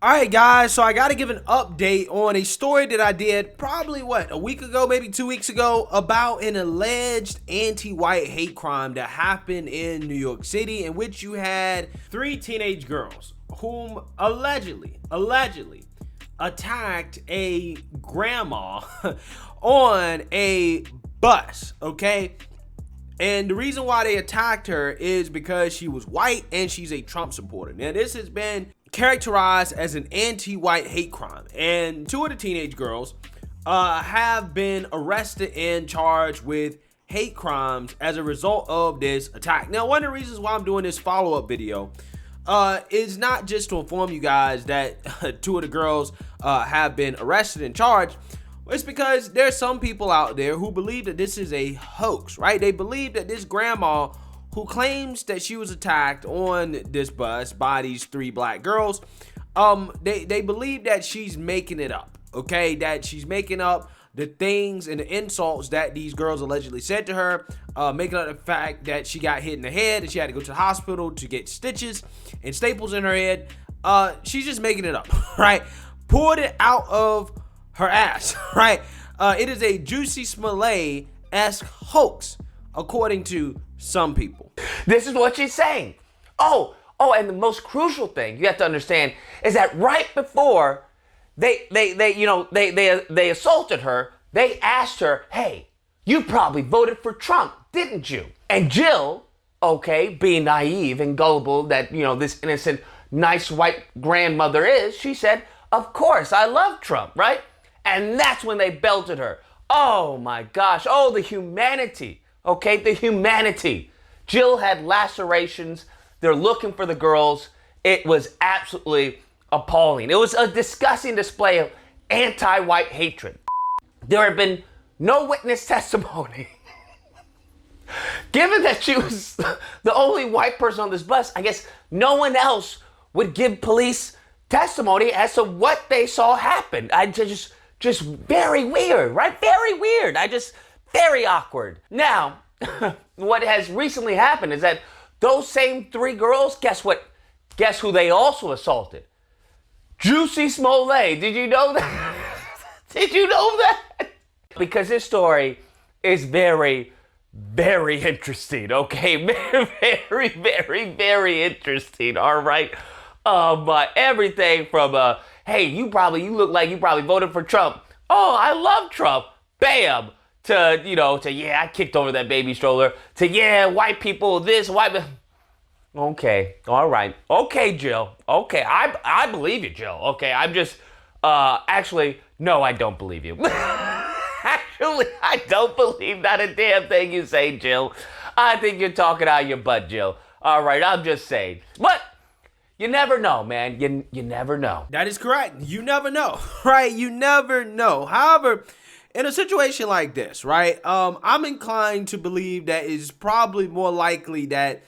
Alright guys, so I gotta give an update on a story that I did probably a week ago, maybe 2 weeks ago, about an alleged anti-white hate crime that happened in New York City, in which you had three teenage girls whom allegedly attacked a grandma on a bus, okay? And the reason why they attacked her is because she was white and she's a Trump supporter. Now, this has been characterized as an anti-white hate crime. And two of the teenage girls have been arrested and charged with hate crimes as a result of this attack. Now, one of the reasons why I'm doing this follow-up video is not just to inform you guys that two of the girls have been arrested and charged. It's because there's some people out there who believe that this is a hoax, right? They believe that this grandma who claims that she was attacked on this bus by these three black girls, they believe that she's making it up, okay? That she's making up the things and the insults that these girls allegedly said to her, making up the fact that she got hit in the head and she had to go to the hospital to get stitches and staples in her head. She's just making it up, right? Poured it out of her ass, right? It is a Juicy Smollett-esque hoax, according to some people. This is what she's saying. Oh, and the most crucial thing you have to understand is that right before they assaulted her, they asked her, "Hey, you probably voted for Trump, didn't you?" And Jill, okay, being naive and gullible that, this innocent, nice white grandmother is, she said, "Of course, I love Trump," right? And that's when they belted her. Oh my gosh. Oh, the humanity. Okay, the humanity. Jill had lacerations. They're looking for the girls. It was absolutely appalling. It was a disgusting display of anti-white hatred. There had been no witness testimony. Given that she was the only white person on this bus, I guess no one else would give police testimony as to what they saw happen. Just very weird, right? Very weird. Very awkward. Now, what has recently happened is that those same three girls, guess what? Guess who they also assaulted? Juicy Smollett. Did you know that? Did you know that? Because this story is very, very interesting, okay? Very, very, very interesting, all right? But everything from, hey, you look like you probably voted for Trump. Oh, I love Trump. Bam. To yeah, I kicked over that baby stroller. To yeah, white people, this, Okay, all right. Okay, Jill. Okay, I believe you, Jill. Okay, I'm just, actually, no, I don't believe you. Actually, I don't believe not a damn thing you say, Jill. I think you're talking out of your butt, Jill. All right, I'm just saying. But you never know, man. You never know. That is correct. You never know, right? You never know. However, in a situation like this, right, I'm inclined to believe that it's probably more likely that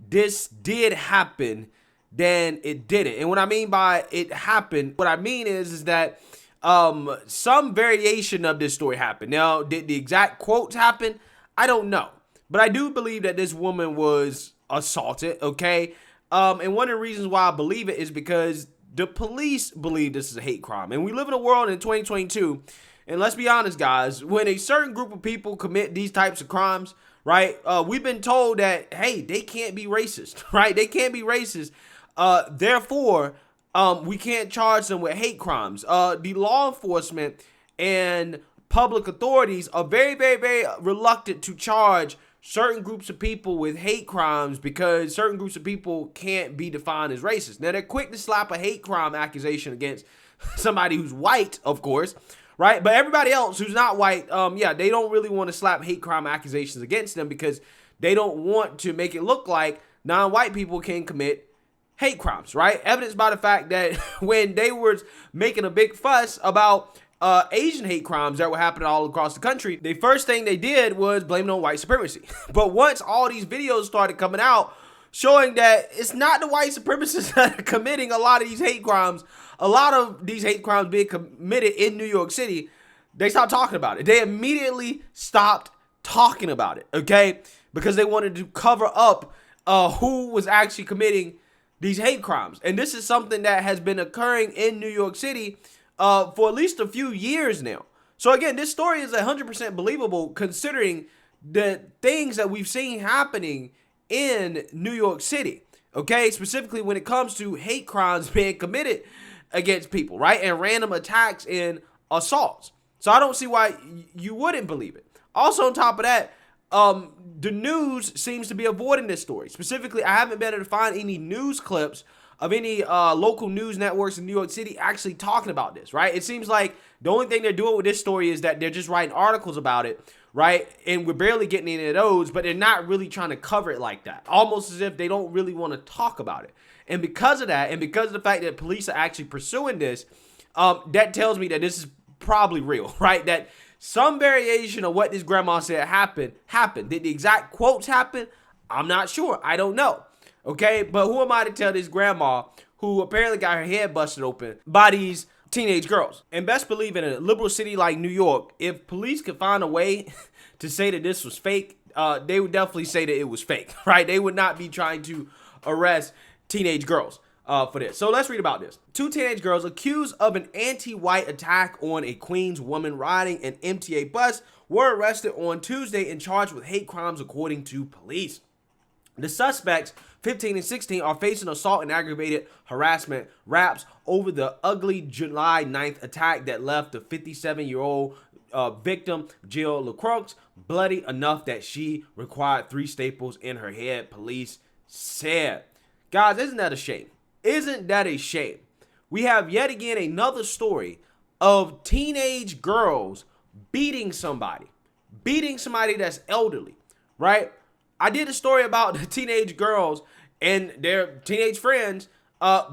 this did happen than it didn't. And what I mean by it happened, what I mean is that some variation of this story happened. Now, did the exact quotes happen? I don't know. But I do believe that this woman was assaulted, okay? And one of the reasons why I believe it is because the police believe this is a hate crime. And we live in a world in 2022, and let's be honest, guys, when a certain group of people commit these types of crimes, right, we've been told that, hey, they can't be racist, right? They can't be racist. Therefore, we can't charge them with hate crimes. The law enforcement and public authorities are very, very, very reluctant to charge certain groups of people with hate crimes because certain groups of people can't be defined as racist. Now, they're quick to slap a hate crime accusation against somebody who's white, of course, right? But everybody else who's not white, yeah, they don't really want to slap hate crime accusations against them because they don't want to make it look like non-white people can commit hate crimes, right? Evidenced by the fact that when they were making a big fuss about Asian hate crimes that were happening all across the country, the first thing they did was blame it on white supremacy. But once all these videos started coming out showing that it's not the white supremacists that are committing a lot of these hate crimes, a lot of these hate crimes being committed in New York City, they stopped talking about it. They immediately stopped talking about it, okay? Because they wanted to cover up who was actually committing these hate crimes. And this is something that has been occurring in New York City for at least a few years now. So again, this story is 100% believable considering the things that we've seen happening in New York City. Okay, specifically when it comes to hate crimes being committed against people, right? And random attacks and assaults. So I don't see why you wouldn't believe it. Also, on top of that, the news seems to be avoiding this story. Specifically, I haven't been able to find any news clips of any local news networks in New York City actually talking about this, right? It seems like the only thing they're doing with this story is that they're just writing articles about it, right? And we're barely getting any of those, but they're not really trying to cover it like that. Almost as if they don't really want to talk about it. And because of that, and because of the fact that police are actually pursuing this, that tells me that this is probably real, right? That some variation of what this grandma said happened. Did the exact quotes happen? I'm not sure. I don't know. Okay, but who am I to tell this grandma who apparently got her head busted open by these teenage girls? And best believe in a liberal city like New York, if police could find a way to say that this was fake, they would definitely say that it was fake, right? They would not be trying to arrest teenage girls for this. So let's read about this. 2 teenage girls accused of an anti-white attack on a Queens woman riding an MTA bus were arrested on Tuesday and charged with hate crimes according to police. The suspects, 15 and 16, are facing assault and aggravated harassment raps over the ugly July 9th attack that left the 57-year-old victim, Jill LaCroix, bloody enough that she required 3 staples in her head, police said. Guys, isn't that a shame? Isn't that a shame? We have yet again another story of teenage girls beating somebody that's elderly, right? I did a story about the teenage girls and their teenage friends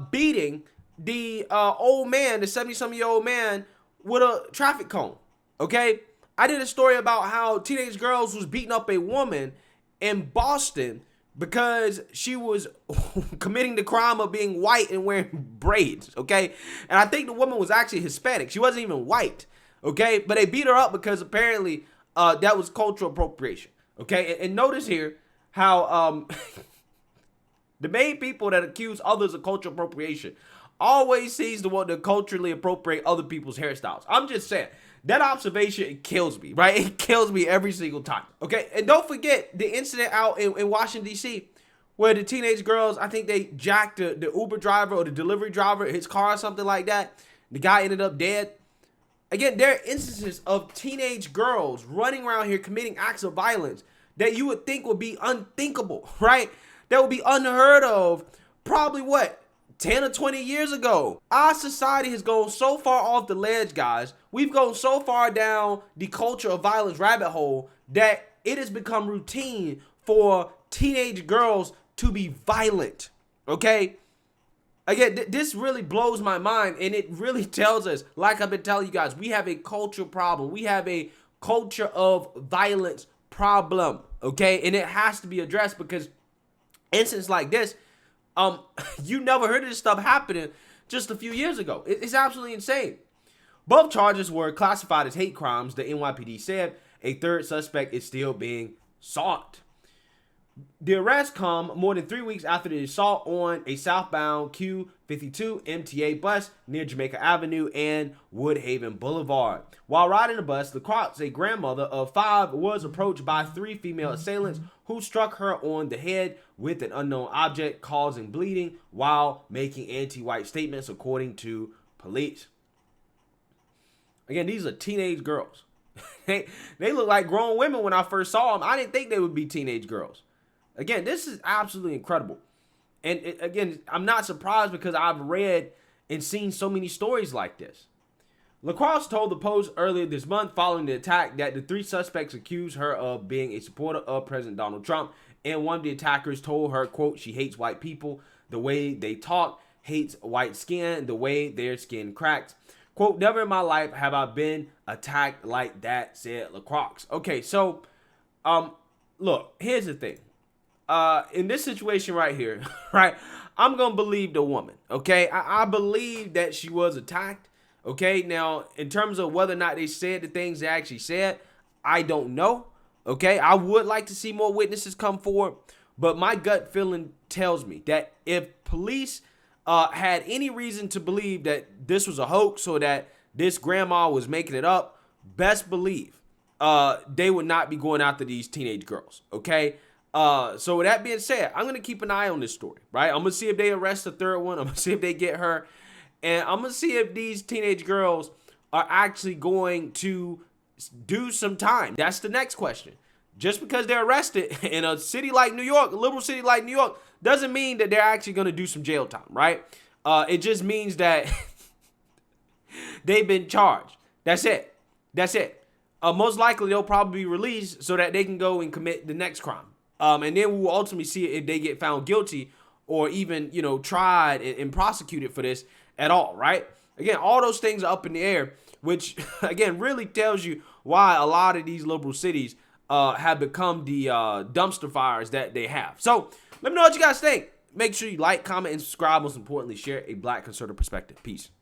beating the old man, the 70-some-year-old man with a traffic cone, okay? I did a story about how teenage girls was beating up a woman in Boston because she was committing the crime of being white and wearing braids, okay? And I think the woman was actually Hispanic. She wasn't even white, okay? But they beat her up because apparently that was cultural appropriation, okay? And notice here how the main people that accuse others of cultural appropriation always sees to want to culturally appropriate other people's hairstyles. I'm just saying. That observation, it kills me, right? It kills me every single time, okay? And don't forget the incident out in Washington, D.C., where the teenage girls, I think they jacked the Uber driver or the delivery driver, his car or something like that. The guy ended up dead. Again, there are instances of teenage girls running around here committing acts of violence that you would think would be unthinkable, right? That would be unheard of probably, 10 or 20 years ago. Our society has gone so far off the ledge, guys. We've gone so far down the culture of violence rabbit hole that it has become routine for teenage girls to be violent, okay? Again, this really blows my mind, and it really tells us, like I've been telling you guys, we have a cultural problem. We have a culture of violence problem, okay? And it has to be addressed because incidents like this, you never heard of this stuff happening just a few years ago. It's absolutely insane. Both charges were classified as hate crimes, the NYPD said. A third suspect is still being sought. The arrests come more than 3 weeks after the assault on a southbound Q52 MTA bus near Jamaica Avenue and Woodhaven Boulevard. While riding the bus, LaCroix, a grandmother of 5, was approached by 3 female assailants who struck her on the head with an unknown object, causing bleeding while making anti-white statements, according to police. Again, these are teenage girls. They look like grown women when I first saw them. I didn't think they would be teenage girls. Again, this is absolutely incredible. And again, I'm not surprised because I've read and seen so many stories like this. LaCroix told the Post earlier this month following the attack that the 3 suspects accused her of being a supporter of President Donald Trump, and one of the attackers told her, quote, she hates white people, the way they talk, hates white skin, the way their skin cracks. Quote, never in my life have I been attacked like that, said LaCroix. Okay, so, look, here's the thing. In this situation right here, right, I'm going to believe the woman, okay? I believe that she was attacked, okay? Now, in terms of whether or not they said the things they actually said, I don't know, okay? I would like to see more witnesses come forward, But my gut feeling tells me that if police had any reason to believe that this was a hoax or that this grandma was making it up, best believe they would not be going after these teenage girls, okay? So with that being said, I'm going to keep an eye on this story, right? I'm going to see if they arrest the third one. I'm going to see if they get her. And I'm going to see if these teenage girls are actually going to do some time. That's the next question. Just because they're arrested in a city like New York, a liberal city like New York, doesn't mean that they're actually going to do some jail time, right? It just means that they've been charged. That's it. That's it. Most likely, they'll probably be released so that they can go and commit the next crime. And then we will ultimately see if they get found guilty or even, tried and prosecuted for this at all, right? Again, all those things are up in the air, which, again, really tells you why a lot of these liberal cities have become the dumpster fires that they have. So let me know what you guys think. Make sure you like, comment, and subscribe. Most importantly, share a Black conservative perspective. Peace.